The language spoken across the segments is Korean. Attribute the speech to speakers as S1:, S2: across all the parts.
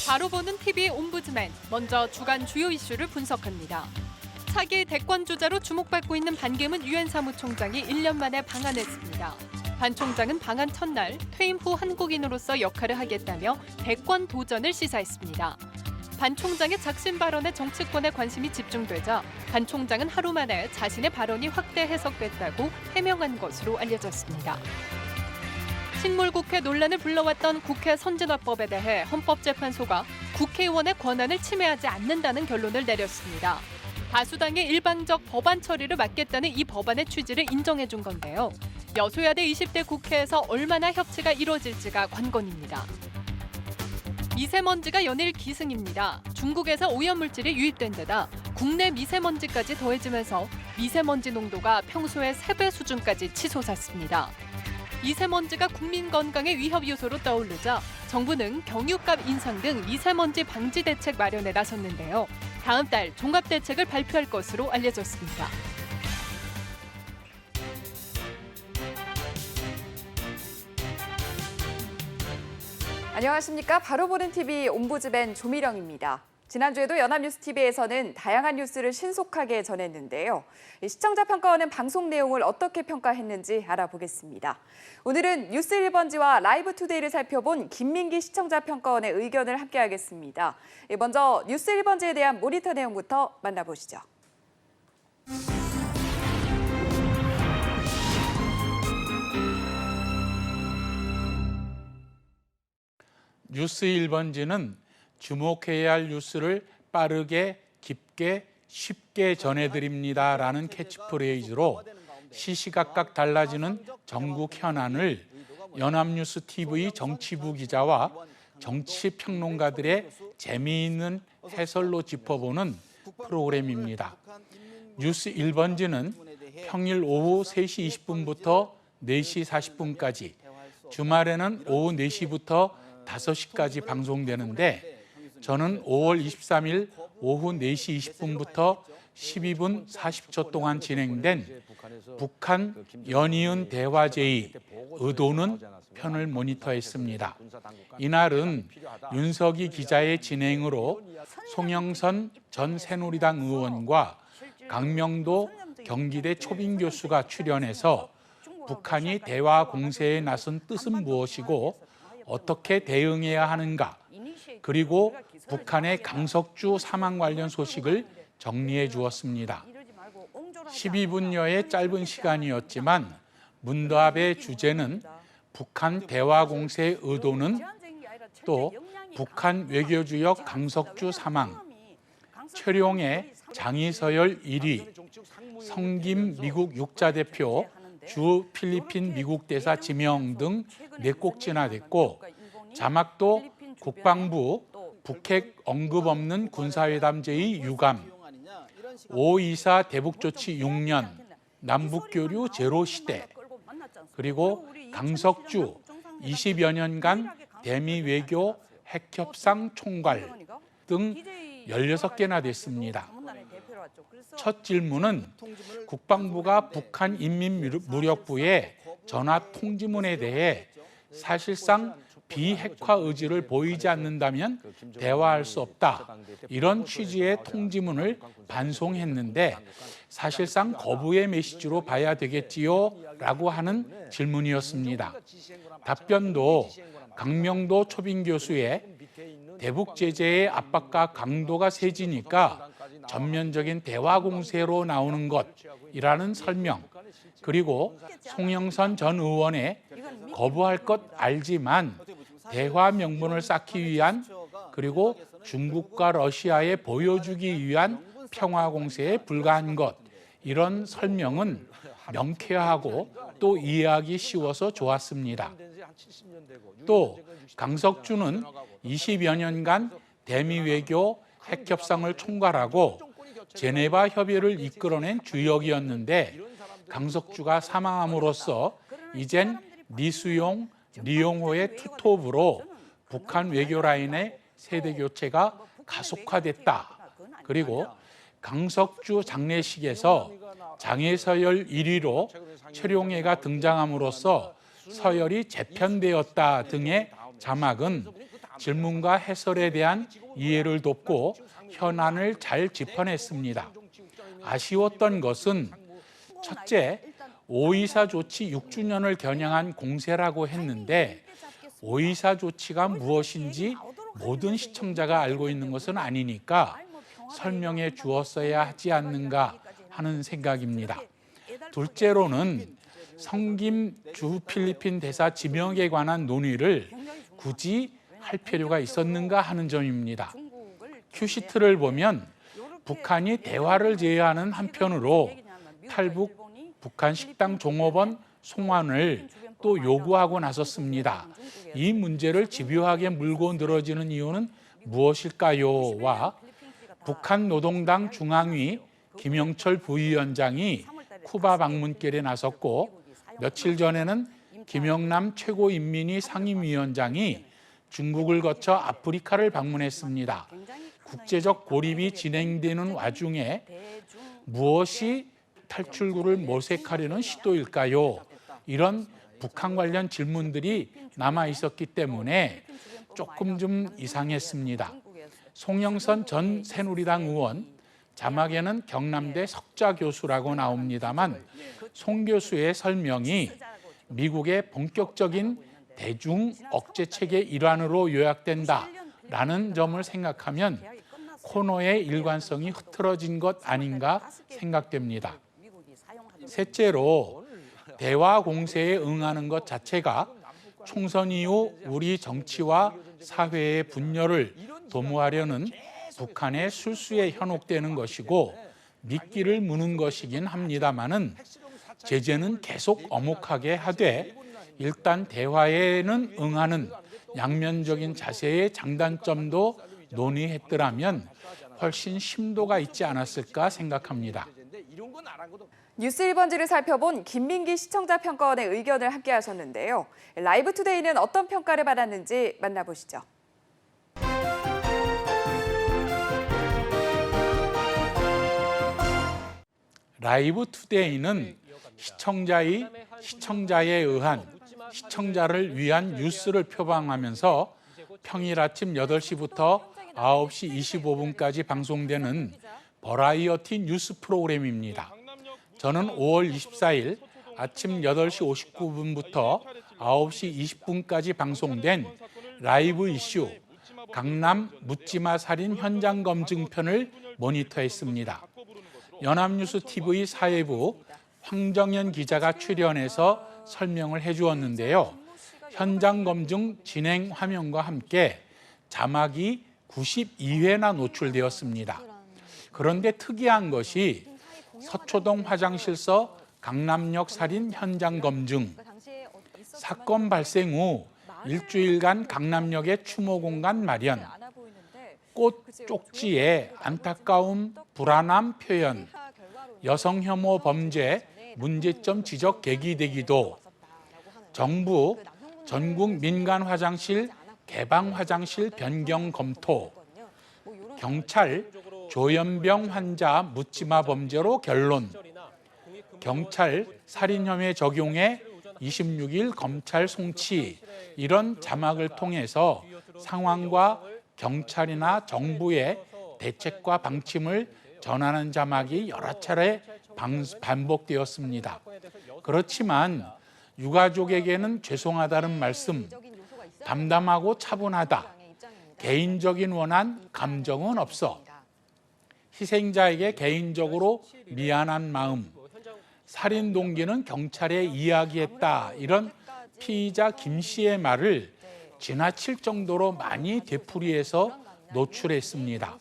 S1: 바로 보는 TV 옴부즈맨, 먼저 주간 주요 이슈를 분석합니다. 차기 대권 주자로 주목받고 있는 반기문 유엔 사무총장이 1년 만에 방한했습니다. 반 총장은 방한 첫날 퇴임 후 한국인으로서 역할을 하겠다며 대권 도전을 시사했습니다. 반 총장의 작심 발언에 정치권의 관심이 집중되자 반 총장은 하루 만에 자신의 발언이 확대 해석됐다고 해명한 것으로 알려졌습니다. 식물국회 논란을 불러왔던 국회 선진화법에 대해 헌법재판소가 국회의원의 권한을 침해하지 않는다는 결론을 내렸습니다. 다수당의 일방적 법안 처리를 막겠다는 이 법안의 취지를 인정해 준 건데요. 여소야대 20대 국회에서 얼마나 협치가 이루어질지가 관건입니다. 미세먼지가 연일 기승입니다. 중국에서 오염물질이 유입된 데다 국내 미세먼지까지 더해지면서 미세먼지 농도가 평소의 3배 수준까지 치솟았습니다. 미세먼지가 국민 건강의 위협 요소로 떠오르자 정부는 경유값 인상 등 미세먼지 방지 대책 마련에 나섰는데요. 다음 달 종합 대책을 발표할 것으로 알려졌습니다.
S2: 안녕하십니까. 바로 보는 TV 옴부즈맨 조미령입니다. 지난주에도 연합뉴스TV에서는 다양한 뉴스를 신속하게 전했는데요. 시청자 평가원은 방송 내용을 어떻게 평가했는지 알아보겠습니다. 오늘은 뉴스 1번지와 라이브 투데이를 살펴본 김민기 시청자 평가원의 의견을 함께하겠습니다. 먼저 뉴스 1번지에 대한 모니터 내용부터 만나보시죠.
S3: 뉴스 1번지는 주목해야 할 뉴스를 빠르게, 깊게, 쉽게 전해드립니다라는 캐치프레이즈로 시시각각 달라지는 전국 현안을 연합뉴스TV 정치부 기자와 정치평론가들의 재미있는 해설로 짚어보는 프로그램입니다. 뉴스 1번지는 평일 오후 3시 20분부터 4시 40분까지, 주말에는 오후 4시부터 5시까지 방송되는데 저는 5월 23일 오후 4시 20분부터 12분 40초 동안 진행된 북한 연이은 대화제의 의도는 편을 모니터했습니다. 이날은 윤석희 기자의 진행으로 송영선 전 새누리당 의원과 강명도 경기대 초빙 교수가 출연해서 북한이 대화 공세에 나선 뜻은 무엇이고 어떻게 대응해야 하는가, 그리고 북한의 강석주 사망 관련 소식을 정리해 주었습니다. 12분여의 짧은 시간이었지만 문답의 주제는 북한 대화 공세의 의도는, 또 북한 외교주역 강석주 사망, 최룡의 장의서열 1위, 성김 미국 육자대표, 주 필리핀 미국 대사 지명 등 4곡 진화됐고, 자막도 국방부 북핵 언급 없는 군사회담 제의 유감, 5.24 대북조치 6년, 남북교류 제로 시대, 그리고 강석주 20여 년간 대미 외교 핵협상 총괄 등 16개나 됐습니다. 첫 질문은 국방부가 북한 인민무력부의 전화 통지문에 대해 사실상 비핵화 의지를 보이지 않는다면 대화할 수 없다, 이런 취지의 통지문을 반송했는데 사실상 거부의 메시지로 봐야 되겠지요? 라고 하는 질문이었습니다. 답변도 강명도 초빙 교수의 대북 제재의 압박과 강도가 세지니까 전면적인 대화 공세로 나오는 것이라는 설명, 그리고 송영선 전 의원의 거부할 것 알지만 대화 명분을 쌓기 위한, 그리고 중국과 러시아에 보여주기 위한 평화 공세에 불과한 것, 이런 설명은 명쾌하고 또 이해하기 쉬워서 좋았습니다. 또 강석주는 20여 년간 대미 외교 핵협상을 총괄하고 제네바 협의를 이끌어낸 주역이었는데 강석주가 사망함으로써 이젠 리수용, 리용호의 투톱으로 북한 외교 라인의 세대 교체가 가속화됐다. 그리고 강석주 장례식에서 장애서열 1위로 최룡해가 등장함으로써 서열이 재편되었다 등의 자막은 질문과 해설에 대한 이해를 돕고 현안을 잘 짚어냈습니다. 아쉬웠던 것은 첫째, 5.24 조치 6주년을 겨냥한 공세라고 했는데 5.24 조치가 무엇인지 모든 시청자가 알고 있는 것은 아니니까 설명해 주었어야 하지 않는가 하는 생각입니다. 둘째로는 성김 주 필리핀 대사 지명에 관한 논의를 굳이 할 필요가 있었는가 하는 점입니다. 큐시트를 보면 북한이 대화를 제의하는 한편으로 탈북 북한 식당 종업원 송환을 또 요구하고 나섰습니다. 이 문제를 집요하게 물고 늘어지는 이유는 무엇일까요?와 북한 노동당 중앙위 김영철 부위원장이 쿠바 방문길에 나섰고 며칠 전에는 김영남 최고인민위 상임위원장이 중국을 거쳐 아프리카를 방문했습니다. 국제적 고립이 진행되는 와중에 무엇이 탈출구를 모색하려는 시도일까요? 이런 북한 관련 질문들이 남아 있었기 때문에 조금 좀 이상했습니다. 송영선 전 새누리당 의원, 자막에는 경남대 석좌 교수라고 나옵니다만 송 교수의 설명이 미국의 본격적인 대중 억제 체계 일환으로 요약된다라는 점을 생각하면 코너의 일관성이 흐트러진 것 아닌가 생각됩니다. 셋째로 대화 공세에 응하는 것 자체가 총선 이후 우리 정치와 사회의 분열을 도모하려는 북한의 술수에 현혹되는 것이고 미끼를 무는 것이긴 합니다마는 제재는 계속 엄혹하게 하되 일단 대화에는 응하는 양면적인 자세의 장단점도 논의했더라면 훨씬 심도가 있지 않았을까 생각합니다.
S2: 뉴스 1번지를 살펴본 김민기 시청자 평가원의 의견을 함께 하셨는데요. 라이브 투데이는 어떤 평가를 받았는지 만나보시죠.
S3: 라이브 투데이는 시청자에 의한 시청자를 위한 뉴스를 표방하면서 평일 아침 8시부터 9시 25분까지 방송되는 버라이어티 뉴스 프로그램입니다. 저는 5월 24일 아침 8시 59분부터 9시 20분까지 방송된 라이브 이슈 강남 묻지마 살인 현장 검증편을 모니터했습니다. 연합뉴스 TV 사회부 황정연 기자가 출연해서 설명을 해주었는데요. 현장 검증 진행 화면과 함께 자막이 92회나 노출되었습니다. 그런데 특이한 것이 서초동 화장실서 강남역 살인 현장 검증, 사건 발생 후 일주일간 강남역의 추모 공간 마련, 꽃 쪽지에 안타까움, 불안함 표현, 여성 혐오 범죄 문제점 지적 계기되기도, 정부 전국 민간 화장실 개방 화장실 변경 검토, 경찰 조현병 환자 묻지마 범죄로 결론, 경찰 살인 혐의 적용에 26일 검찰 송치, 이런 자막을 통해서 상황과 경찰이나 정부의 대책과 방침을 전하는 자막이 여러 차례 반복되었습니다. 그렇지만 유가족에게는 죄송하다는 말씀, 담담하고 차분하다, 개인적인 원한, 감정은 없어, 희생자에게 개인적으로 미안한 마음, 살인 동기는 경찰에 이야기했다, 이런 피의자 김 씨의 말을 지나칠 정도로 많이 되풀이해서 노출했습니다.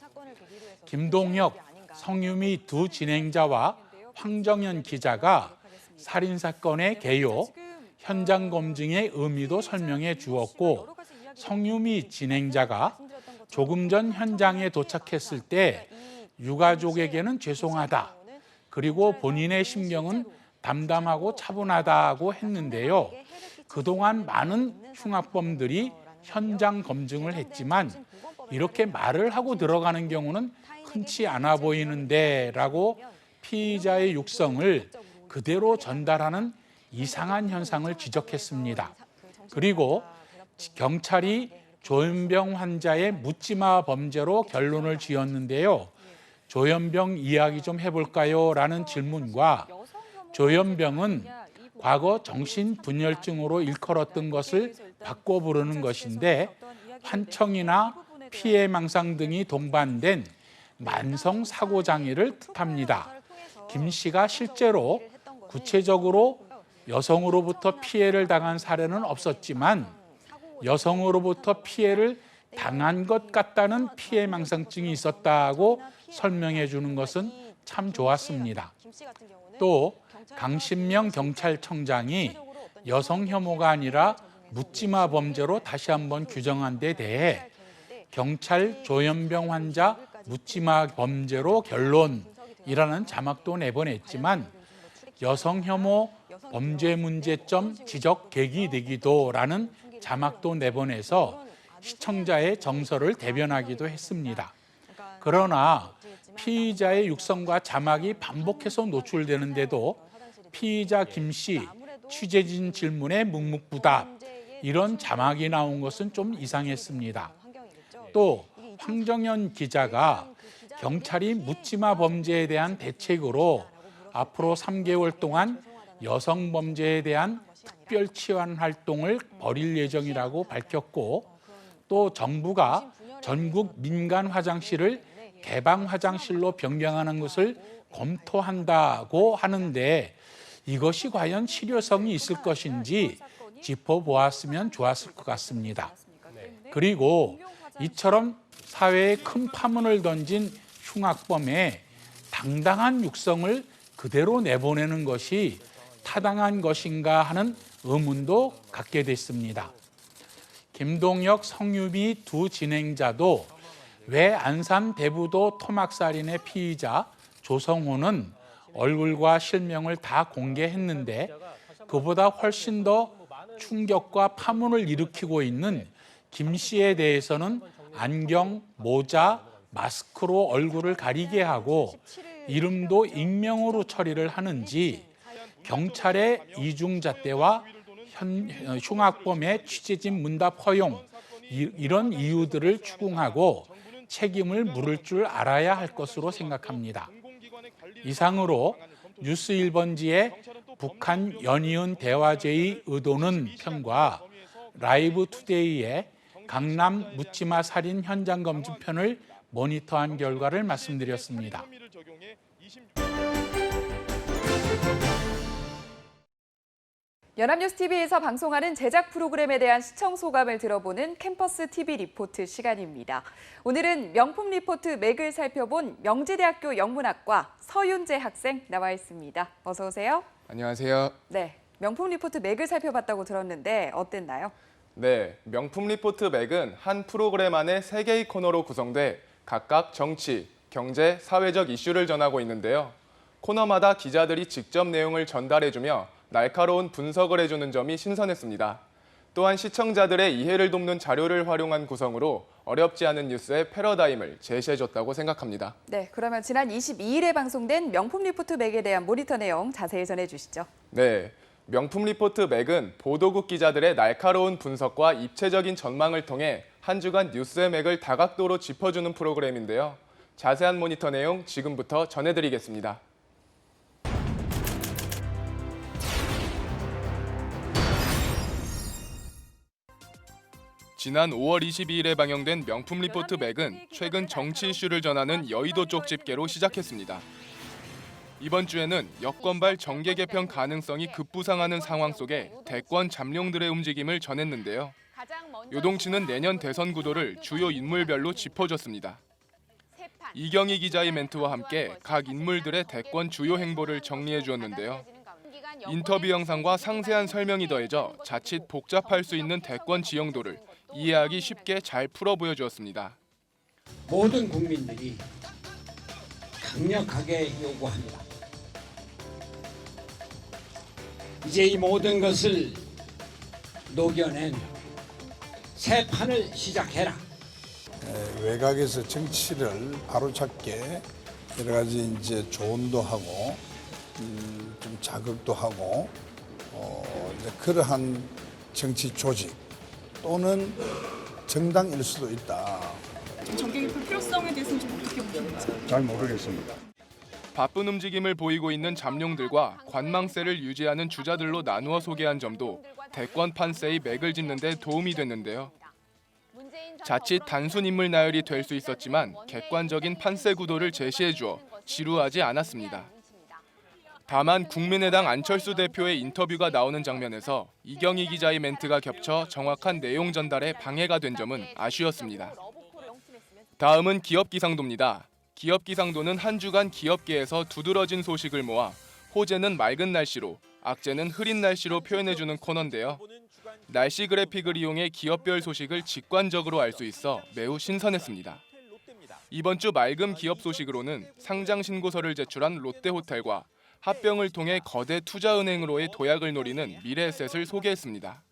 S3: 김동혁, 성유미 두 진행자와 황정연 기자가 살인사건의 개요, 현장 검증의 의미도 설명해 주었고, 성유미 진행자가 조금 전 현장에 도착했을 때 유가족에게는 죄송하다, 그리고 본인의 심경은 담담하고 차분하다고 했는데요. 그동안 많은 흉악범들이 현장 검증을 했지만 이렇게 말을 하고 들어가는 경우는 흔치 않아 보이는데 라고 피의자의 육성을 그대로 전달하는 이상한 현상을 지적했습니다. 그리고 경찰이 조현병 환자의 묻지마 범죄로 결론을 지었는데요. 조현병 이야기 좀 해볼까요? 라는 질문과 조현병은 과거 정신분열증으로 일컬었던 것을 바꿔 부르는 것인데 환청이나 피해망상 등이 동반된 만성 사고장애를 뜻합니다. 김 씨가 실제로 구체적으로 여성으로부터 피해를 당한 사례는 없었지만 여성으로부터 피해를 당한 것 같다는 피해망상증이 있었다고 설명해 주는 것은 참 좋았습니다. 또 강신명 경찰청장이 여성 혐오가 아니라 묻지마 범죄로 다시 한번 규정한 데 대해 경찰 조현병 환자 묻지마 범죄로 결론이라는 자막도 내보냈지만 여성 혐오 범죄 문제점 지적 계기되기도라는 자막도 내보내서 시청자의 정서를 대변하기도 했습니다. 그러나 피의자의 육성과 자막이 반복해서 노출되는데도 피의자 김 씨 취재진 질문에 묵묵부답 이런 자막이 나온 것은 좀 이상했습니다. 또 황정연 기자가 경찰이 묻지마 범죄에 대한 대책으로 앞으로 3개월 동안 여성 범죄에 대한 특별 치환 활동을 벌일 예정이라고 밝혔고 또 정부가 전국 민간 화장실을 개방 화장실로 변경하는 것을 검토한다고 하는데 이것이 과연 실효성이 있을 것인지 짚어보았으면 좋았을 것 같습니다. 그리고 이처럼 사회에 큰 파문을 던진 흉악범에 당당한 육성을 그대로 내보내는 것이 타당한 것인가 하는 의문도 갖게 됐습니다. 김동혁, 성유미 두 진행자도 왜 안산 대부도 토막살인의 피의자 조성호는 얼굴과 실명을 다 공개했는데 그보다 훨씬 더 충격과 파문을 일으키고 있는 김 씨에 대해서는 안경, 모자, 마스크로 얼굴을 가리게 하고 이름도 익명으로 처리를 하는지 경찰의 이중잣대와 흉악범의 취재진 문답 허용 이런 이유들을 추궁하고 책임을 물을 줄 알아야 할 것으로 생각합니다. 이상으로 뉴스 1번지의 북한 연이은 대화제의 의도는 편과 라이브 투데이의 강남 묻지마 살인 현장 검증 편을 모니터한 결과를 말씀드렸습니다.
S2: 연합뉴스 TV에서 방송하는 제작 프로그램에 대한 시청 소감을 들어보는 캠퍼스 TV 리포트 시간입니다. 오늘은 명품 리포트 맥을 살펴본 명지대학교 영문학과 서윤재 학생 나와 있습니다. 어서 오세요.
S4: 안녕하세요.
S2: 네, 명품 리포트 맥을 살펴봤다고 들었는데 어땠나요?
S4: 네, 명품 리포트 맥은 한 프로그램 안에 3개의 코너로 구성돼 각각 정치, 경제, 사회적 이슈를 전하고 있는데요. 코너마다 기자들이 직접 내용을 전달해주며 날카로운 분석을 해주는 점이 신선했습니다. 또한 시청자들의 이해를 돕는 자료를 활용한 구성으로 어렵지 않은 뉴스의 패러다임을 제시해줬다고 생각합니다.
S2: 네, 그러면 지난 22일에 방송된 명품 리포트 맥에 대한 모니터 내용 자세히 전해주시죠.
S4: 네, 명품 리포트 맥은 보도국 기자들의 날카로운 분석과 입체적인 전망을 통해 한 주간 뉴스의 맥을 다각도로 짚어주는 프로그램인데요. 자세한 모니터 내용 지금부터 전해드리겠습니다. 지난 5월 22일에 방영된 명품 리포트 맥은 최근 정치 이슈를 전하는 여의도 쪽 집계로 시작했습니다. 이번 주에는 여권발 정계 개편 가능성이 급부상하는 상황 속에 대권 잠룡들의 움직임을 전했는데요. 요동치는 내년 대선 구도를 주요 인물별로 짚어줬습니다. 이경희 기자의 멘트와 함께 각 인물들의 대권 주요 행보를 정리해 주었는데요. 인터뷰 영상과 상세한 설명이 더해져 자칫 복잡할 수 있는 대권 지형도를 이해하기 쉽게 잘 풀어 보여주었습니다.
S5: 모든 국민들이 강력하게 요구합니다. 이제 이 모든 것을 녹여낸 새 판을 시작해라.
S6: 외곽에서 정치를 바로잡게 여러 가지 이제 조언도 하고 좀 자극도 하고 이제 그러한 정치 조직 또는 정당일 수도 있다.
S7: 정계 개편 필요성에 대해서는 좀 어떻게 보십니까?
S6: 잘 모르겠습니다.
S4: 바쁜 움직임을 보이고 있는 잠룡들과 관망세를 유지하는 주자들로 나누어 소개한 점도 대권 판세의 맥을 짚는 데 도움이 됐는데요. 자칫 단순 인물 나열이 될 수 있었지만 객관적인 판세 구도를 제시해 주어 지루하지 않았습니다. 다만 국민의당 안철수 대표의 인터뷰가 나오는 장면에서 이경희 기자의 멘트가 겹쳐 정확한 내용 전달에 방해가 된 점은 아쉬웠습니다. 다음은 기업 기상도입니다. 기업 기상도는 한 주간 기업계에서 두드러진 소식을 모아 호재는 맑은 날씨로, 악재는 흐린 날씨로 표현해주는 코너인데요. 날씨 그래픽을 이용해 기업별 소식을 직관적으로 알 수 있어 매우 신선했습니다. 이번 주 맑은 기업 소식으로는 상장 신고서를 제출한 롯데호텔과 합병을 통해 거대 투자은행으로의 도약을 노리는 미래에셋을 소개했습니다.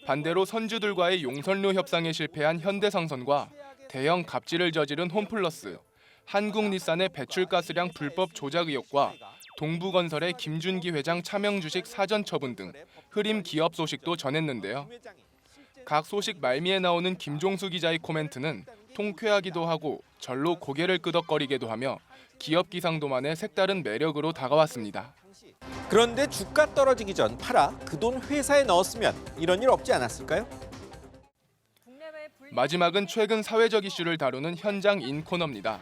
S4: 반대로 선주들과의 용선료 협상에 실패한 현대상선과 대형 갑질을 저지른 홈플러스, 한국닛산의 배출가스량 불법 조작 의혹과 동부건설의 김준기 회장 차명 주식 사전 처분 등 흐림 기업 소식도 전했는데요. 각 소식 말미에 나오는 김종수 기자의 코멘트는 통쾌하기도 하고 절로 고개를 끄덕거리게도 하며 기업 기상도만의 색다른 매력으로 다가왔습니다.
S8: 그런데 주가 떨어지기 전 팔아 그 돈 회사에 넣었으면 이런 일 없지 않았을까요?
S4: 마지막은 최근 사회적 이슈를 다루는 현장인 코너입니다.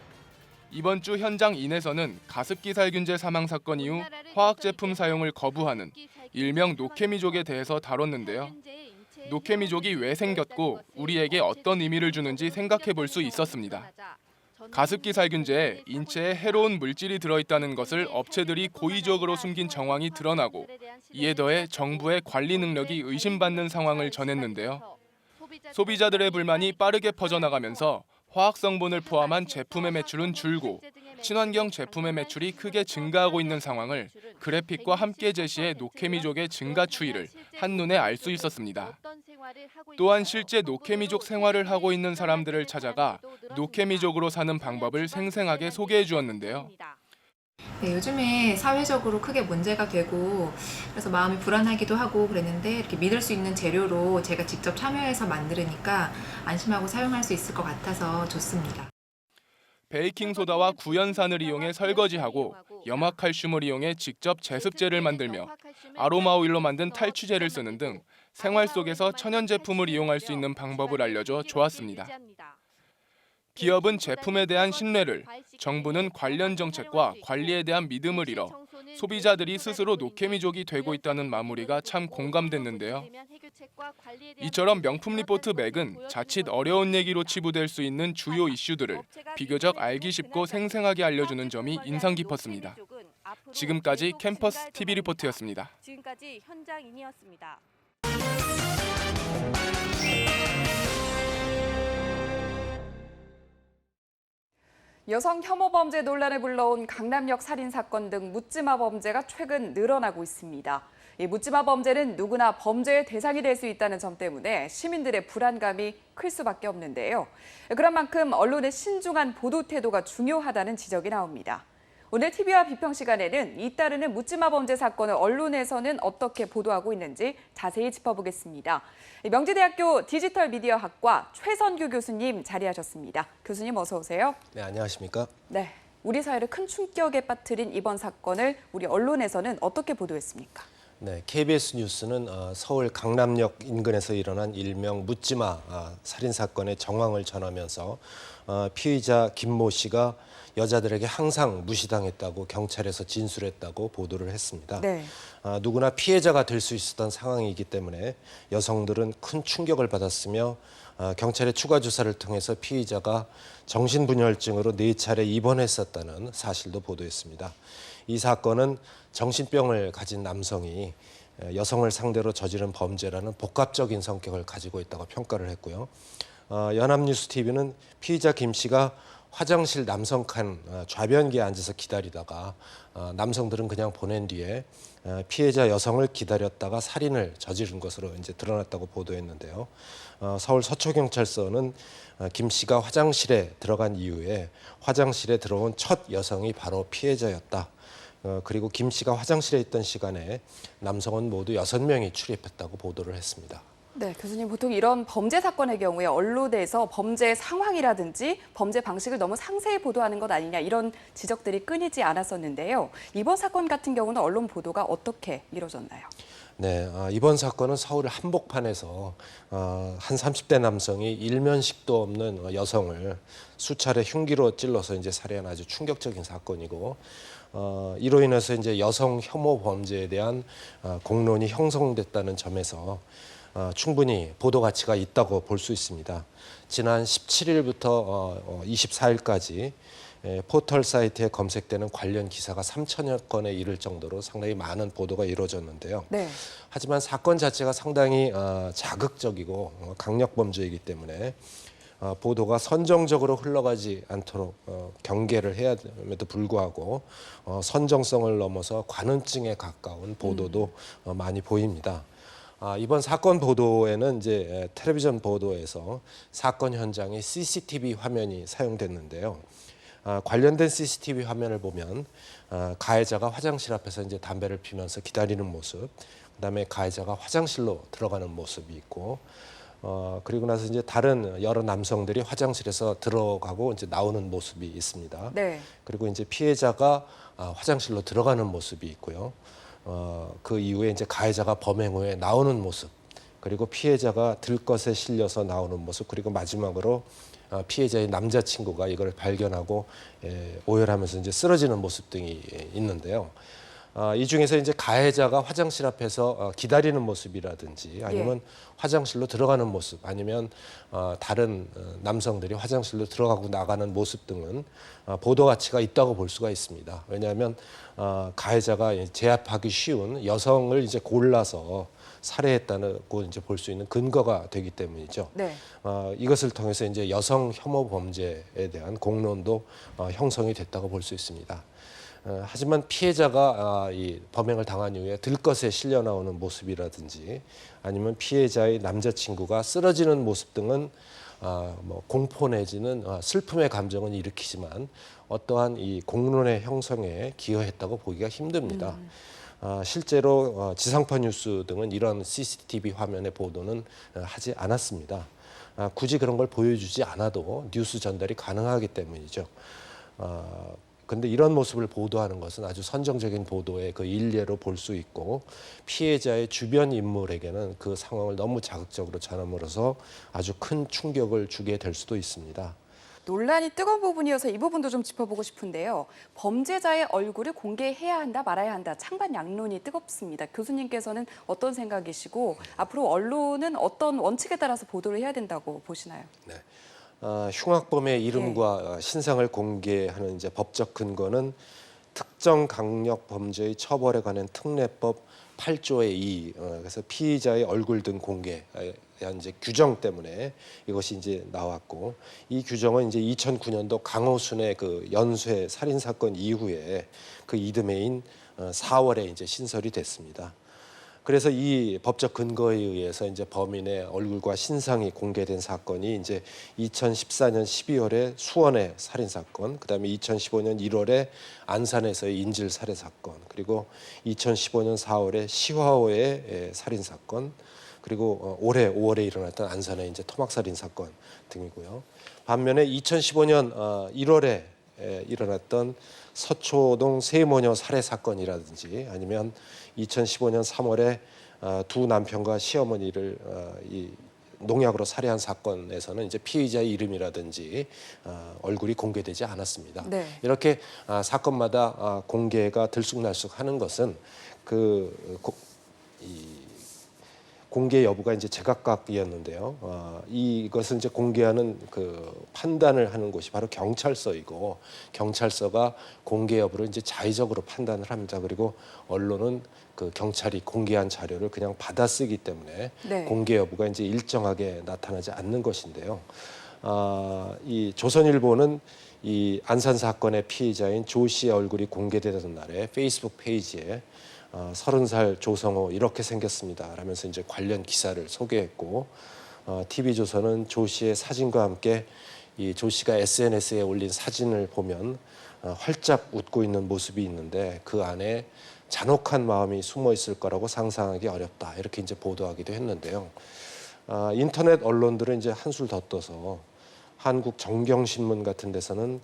S4: 이번 주 현장인에서는 가습기 살균제 사망 사건 이후 화학제품 사용을 거부하는 일명 노케미족에 대해서 다뤘는데요. 노케미족이 왜 생겼고 우리에게 어떤 의미를 주는지 생각해 볼 수 있었습니다. 가습기 살균제에 인체에 해로운 물질이 들어있다는 것을 업체들이 고의적으로 숨긴 정황이 드러나고 이에 더해 정부의 관리 능력이 의심받는 상황을 전했는데요. 소비자들의 불만이 빠르게 퍼져나가면서 화학 성분을 포함한 제품의 매출은 줄고 친환경 제품의 매출이 크게 증가하고 있는 상황을 그래픽과 함께 제시해 노케미족의 증가 추이를 한눈에 알 수 있었습니다. 또한 실제 노케미족 생활을 하고 있는 사람들을 찾아가 노케미족으로 사는 방법을 생생하게 소개해 주었는데요.
S9: 네, 요즘에 사회적으로 크게 문제가 되고 그래서 마음이 불안하기도 하고 그랬는데 이렇게 믿을 수 있는 재료로 제가 직접 참여해서 만들으니까 안심하고 사용할 수 있을 것 같아서 좋습니다.
S4: 베이킹소다와 구연산을 이용해 설거지하고 염화칼슘을 이용해 직접 제습제를 만들며 아로마 오일로 만든 탈취제를 쓰는 등 생활 속에서 천연 제품을 이용할 수 있는 방법을 알려줘 좋았습니다. 기업은 제품에 대한 신뢰를, 정부는 관련 정책과 관리에 대한 믿음을 잃어 소비자들이 스스로 노케미족이 되고 있다는 마무리가 참 공감됐는데요. 이처럼 명품 리포트 맥은 자칫 어려운 얘기로 치부될 수 있는 주요 이슈들을 비교적 알기 쉽고 생생하게 알려주는 점이 인상 깊었습니다. 지금까지 캠퍼스 TV 리포트였습니다.
S10: 지금까지 현장인이었습니다.
S2: 여성 혐오 범죄 논란을 불러온 강남역 살인 사건 등 묻지마 범죄가 최근 늘어나고 있습니다. 이 묻지마 범죄는 누구나 범죄의 대상이 될 수 있다는 점 때문에 시민들의 불안감이 클 수밖에 없는데요. 그런 만큼 언론의 신중한 보도 태도가 중요하다는 지적이 나옵니다. 오늘 TV와 비평 시간에는 잇따르는 묻지마 범죄 사건을 언론에서는 어떻게 보도하고 있는지 자세히 짚어보겠습니다. 명지대학교 디지털미디어학과 최선규 교수님 자리하셨습니다. 교수님 어서 오세요.
S8: 네, 안녕하십니까?
S2: 네, 우리 사회를 큰 충격에 빠뜨린 이번 사건을 우리 언론에서는 어떻게 보도했습니까?
S8: 네, KBS 뉴스는 서울 강남역 인근에서 일어난 일명 묻지마 살인 사건의 정황을 전하면서 피의자 김모 씨가 여자들에게 항상 무시당했다고 경찰에서 진술했다고 보도를 했습니다.
S2: 네.
S8: 누구나 피해자가 될 수 있었던 상황이기 때문에 여성들은 큰 충격을 받았으며 경찰의 추가 조사를 통해서 피의자가 정신분열증으로 4차례 입원했었다는 사실도 보도했습니다. 이 사건은 정신병을 가진 남성이 여성을 상대로 저지른 범죄라는 복합적인 성격을 가지고 있다고 평가를 했고요. 연합뉴스TV는 피의자 김 씨가 화장실 남성 칸 좌변기에 앉아서 기다리다가 남성들은 그냥 보낸 뒤에 피해자 여성을 기다렸다가 살인을 저지른 것으로 이제 드러났다고 보도했는데요. 서울 서초경찰서는 김 씨가 화장실에 들어간 이후에 화장실에 들어온 첫 여성이 바로 피해자였다. 그리고 김 씨가 화장실에 있던 시간에 남성은 모두 6명이 출입했다고 보도를 했습니다.
S2: 네, 교수님, 보통 이런 범죄 사건의 경우에 언론에서 범죄 상황이라든지 범죄 방식을 너무 상세히 보도하는 것 아니냐 이런 지적들이 끊이지 않았었는데요. 이번 사건 같은 경우는 언론 보도가 어떻게 이루어졌나요?
S8: 네, 이번 사건은 서울 한복판에서 한 30대 남성이 일면식도 없는 여성을 수차례 흉기로 찔러서 이제 살해한 아주 충격적인 사건이고, 이로 인해서 이제 여성 혐오 범죄에 대한 공론이 형성됐다는 점에서 충분히 보도 가치가 있다고 볼 수 있습니다. 지난 17일부터 24일까지 포털 사이트에 검색되는 관련 기사가 3천여 건에 이를 정도로 상당히 많은 보도가 이루어졌는데요.
S2: 네.
S8: 하지만 사건 자체가 상당히 자극적이고 강력범죄이기 때문에 보도가 선정적으로 흘러가지 않도록 경계를 해야 됨에도 불구하고 선정성을 넘어서 관음증에 가까운 보도도 많이 보입니다. 이번 사건 보도에는 이제 텔레비전 보도에서 사건 현장에 CCTV 화면이 사용됐는데요. 관련된 CCTV 화면을 보면 가해자가 화장실 앞에서 이제 담배를 피면서 기다리는 모습, 그다음에 가해자가 화장실로 들어가는 모습이 있고, 그리고 나서 이제 다른 여러 남성들이 화장실에서 들어가고 이제 나오는 모습이 있습니다.
S2: 네.
S8: 그리고 이제 피해자가 화장실로 들어가는 모습이 있고요. 그 이후에 이제 가해자가 범행 후에 나오는 모습, 그리고 피해자가 들것에 실려서 나오는 모습, 그리고 마지막으로 피해자의 남자친구가 이걸 발견하고 오열하면서 이제 쓰러지는 모습 등이 있는데요. 이 중에서 이제 가해자가 화장실 앞에서 기다리는 모습이라든지 아니면 화장실로 들어가는 모습, 아니면 다른 남성들이 화장실로 들어가고 나가는 모습 등은 보도 가치가 있다고 볼 수가 있습니다. 왜냐하면 가해자가 제압하기 쉬운 여성을 이제 골라서 살해했다고 이제 볼 수 있는 근거가 되기 때문이죠.
S2: 네.
S8: 이것을 통해서 이제 여성 혐오 범죄에 대한 공론도 형성이 됐다고 볼 수 있습니다. 하지만 피해자가 이 범행을 당한 이후에 들것에 실려 나오는 모습이라든지 아니면 피해자의 남자친구가 쓰러지는 모습 등은 뭐 공포 내지는 슬픔의 감정은 일으키지만 어떠한 이 공론의 형성에 기여했다고 보기가 힘듭니다. 실제로 지상파 뉴스 등은 이런 CCTV 화면의 보도는 하지 않았습니다. 굳이 그런 걸 보여주지 않아도 뉴스 전달이 가능하기 때문이죠. 근데 이런 모습을 보도하는 것은 아주 선정적인 보도의 그 일례로 볼 수 있고, 피해자의 주변 인물에게는 그 상황을 너무 자극적으로 전함으로써 아주 큰 충격을 주게 될 수도 있습니다.
S2: 논란이 뜨거운 부분이어서 이 부분도 좀 짚어보고 싶은데요. 범죄자의 얼굴을 공개해야 한다, 말아야 한다. 찬반 양론이 뜨겁습니다. 교수님께서는 어떤 생각이시고 앞으로 언론은 어떤 원칙에 따라서 보도를 해야 된다고 보시나요?
S8: 네. 흉악범의 이름과 신상을 공개하는 이제 법적 근거는 특정 강력 범죄의 처벌에 관한 특례법 8조의 2, 그래서 피의자의 얼굴 등 공개에 대한 이제 규정 때문에 이것이 이제 나왔고, 이 규정은 이제 2009년도 강호순의 그 연쇄 살인 사건 이후에 그 이듬해인 4월에 이제 신설이 됐습니다. 그래서 이 법적 근거에 의해서 이제 범인의 얼굴과 신상이 공개된 사건이 이제 2014년 12월에 수원의 살인 사건, 그다음에 2015년 1월에 안산에서의 인질 살해 사건, 그리고 2015년 4월에 시화호의 살인 사건, 그리고 올해 5월에 일어났던 안산의 이제 토막 살인 사건 등이고요. 반면에 2015년 1월에 일어났던 서초동 세모녀 살해 사건이라든지 아니면 2015년 3월에 두 남편과 시어머니를 이 농약으로 살해한 사건에서는 이제 피의자의 이름이라든지 얼굴이 공개되지 않았습니다.
S2: 네.
S8: 이렇게 사건마다 공개가 들쑥날쑥하는 것은 공개 여부가 이제 제각각이었는데요. 이것을 이제 공개하는 그 판단을 하는 곳이 바로 경찰서이고, 경찰서가 공개 여부를 이제 자의적으로 판단을 합니다. 그리고 언론은 그 경찰이 공개한 자료를 그냥 받아쓰기 때문에 공개 여부가 이제 일정하게 나타나지 않는 것인데요. 이 조선일보는 이 안산 사건의 피의자인 조 씨의 얼굴이 공개되던 날에 페이스북 페이지에 30살 조성호 이렇게 생겼습니다 라면서 이제 관련 기사를 소개했고, TV조선은 조 씨의 사진과 함께 이 조 씨가 SNS에 올린 사진을 보면 활짝 웃고 있는 모습이 있는데 그 안에 잔혹한 마음이 숨어 있을 거라고 상상하기 어렵다 이렇게 이제 보도하기도 했는데요. 인터넷 언론들은 이제 한술 더 떠서 한국 정경신문 같은 데서는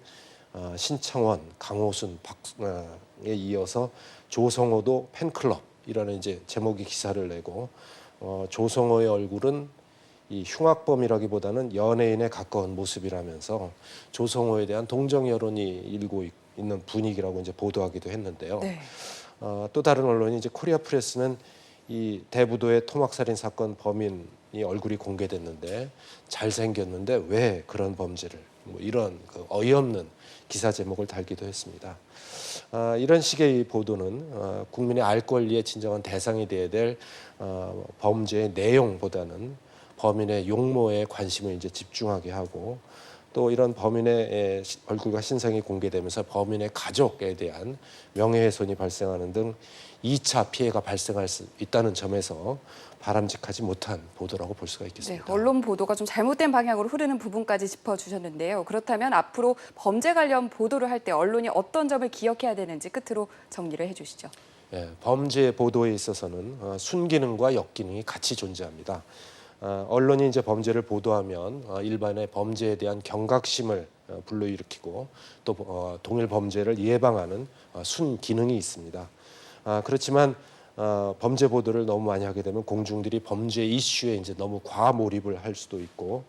S8: 신창원, 강호순, 박에 이어서 조성호도 팬클럽이라는 이제 제목의 기사를 내고 조성호의 얼굴은 이 흉악범이라기보다는 연예인에 가까운 모습이라면서 조성호에 대한 동정 여론이 일고 있는 분위기라고 이제 보도하기도 했는데요.
S2: 네.
S8: 또 다른 언론이 이제 코리아 프레스는 이 대부도의 토막살인 사건 범인이 얼굴이 공개됐는데 잘생겼는데 왜 그런 범죄를 뭐 이런 그 어이없는 기사 제목을 달기도 했습니다. 이런 식의 이 보도는 국민의 알 권리의 진정한 대상이 되어야 될 범죄의 내용보다는 범인의 용모에 관심을 이제 집중하게 하고 또 이런 범인의 얼굴과 신상이 공개되면서 범인의 가족에 대한 명예훼손이 발생하는 등 2차 피해가 발생할 수 있다는 점에서 바람직하지 못한 보도라고 볼 수가 있겠습니다.
S2: 네, 언론 보도가 좀 잘못된 방향으로 흐르는 부분까지 짚어주셨는데요. 그렇다면 앞으로 범죄 관련 보도를 할 때 언론이 어떤 점을 기억해야 되는지 끝으로 정리를 해주시죠.
S8: 네, 범죄 보도에 있어서는 순기능과 역기능이 같이 존재합니다. 언론이 이제 범죄를 보도하면 일반의 범죄에 대한 경각심을 불러일으키고 또 동일 범죄를 예방하는 순기능이 있습니다. 그렇지만 범죄 보도를 너무 많이 하게 되면 공중들이 범죄 이슈에 이제 너무 과몰입을 할 수도 있고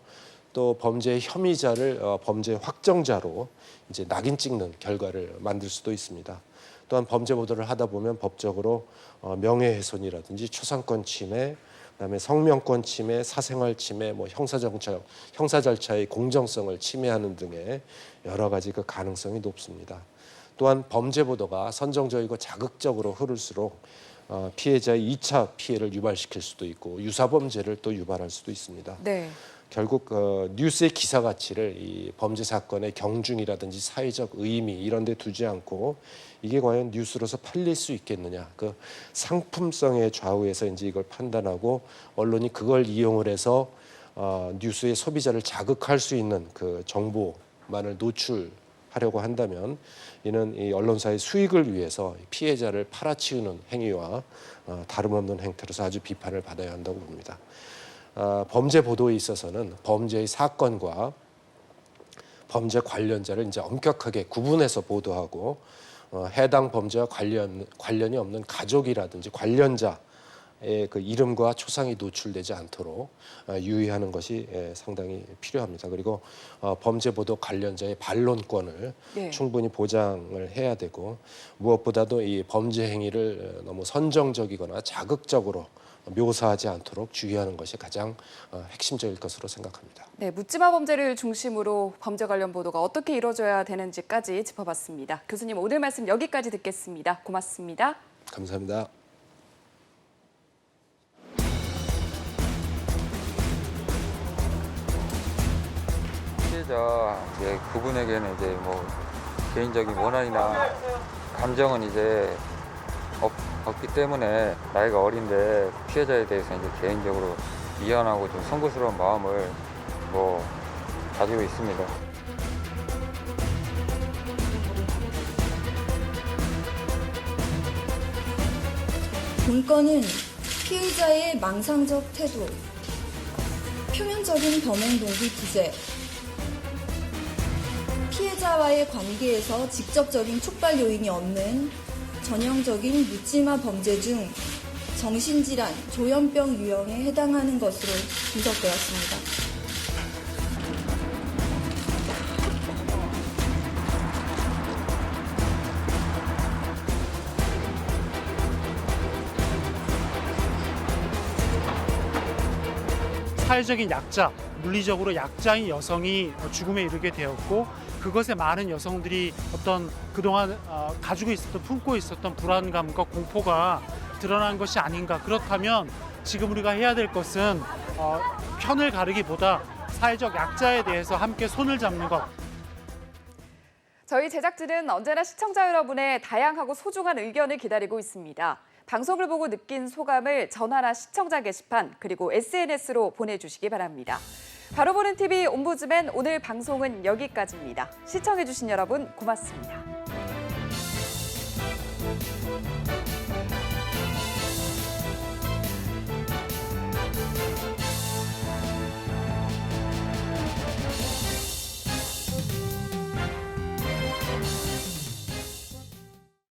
S8: 또 범죄 혐의자를 범죄 확정자로 이제 낙인 찍는 결과를 만들 수도 있습니다. 또한 범죄 보도를 하다 보면 법적으로 명예훼손이라든지 초상권 침해, 그다음에 성명권 침해, 사생활 침해, 뭐 형사 절차의 공정성을 침해하는 등의 여러 가지 그 가능성이 높습니다. 또한 범죄 보도가 선정적이고 자극적으로 흐를수록 피해자의 2차 피해를 유발시킬 수도 있고 유사 범죄를 또 유발할 수도 있습니다.
S2: 네.
S8: 결국 뉴스의 기사 가치를 이 범죄 사건의 경중이라든지 사회적 의미 이런 데 두지 않고 이게 과연 뉴스로서 팔릴 수 있겠느냐, 그 상품성의 좌우에서 이제 이걸 판단하고 언론이 그걸 이용을 해서 뉴스의 소비자를 자극할 수 있는 그 정보만을 노출하려고 한다면 이는 이 언론사의 수익을 위해서 피해자를 팔아치우는 행위와 다름없는 행태로서 아주 비판을 받아야 한다고 봅니다. 범죄 보도에 있어서는 범죄의 사건과 범죄 관련자를 이제 엄격하게 구분해서 보도하고 해당 범죄와 관련이 없는 가족이라든지 관련자의 그 이름과 초상이 노출되지 않도록 유의하는 것이 상당히 필요합니다. 그리고 범죄 보도 관련자의 반론권을
S2: 네.
S8: 충분히 보장을 해야 되고 무엇보다도 이 범죄 행위를 너무 선정적이거나 자극적으로 묘사하지 않도록 주의하는 것이 가장 핵심적일 것으로 생각합니다.
S2: 네, 묻지마 범죄를 중심으로 범죄 관련 보도가 어떻게 이루어져야 되는지까지 짚어봤습니다. 교수님, 오늘 말씀 여기까지 듣겠습니다. 고맙습니다.
S8: 감사합니다.
S11: 피해자 이제 그분에게는 이제 뭐 개인적인 원한이나 감정은 이제 없기 때문에 나이가 어린데 피해자에 대해서 이제 개인적으로 미안하고 좀 송구스러운 마음을 가지고 있습니다.
S12: 본건은 피의자의 망상적 태도, 표면적인 범행 동기 기재, 피해자와의 관계에서 직접적인 촉발 요인이 없는 전형적인 묻지마 범죄 중 정신질환, 조현병 유형에 해당하는 것으로 분석되었습니다.
S13: 사회적인 약자, 물리적으로 약자인 여성이 죽음에 이르게 되었고 그것에 많은 여성들이 어떤 그동안 가지고 있었던, 품고 있었던 불안감과 공포가 드러난 것이 아닌가. 그렇다면 지금 우리가 해야 될 것은 편을 가르기보다 사회적 약자에 대해서 함께 손을 잡는 것.
S2: 저희 제작진은 언제나 시청자 여러분의 다양하고 소중한 의견을 기다리고 있습니다. 방송을 보고 느낀 소감을 전화나 시청자 게시판 그리고 SNS로 보내주시기 바랍니다. 바로 보는 TV 옴부즈맨 오늘 방송은 여기까지입니다. 시청해주신 여러분 고맙습니다.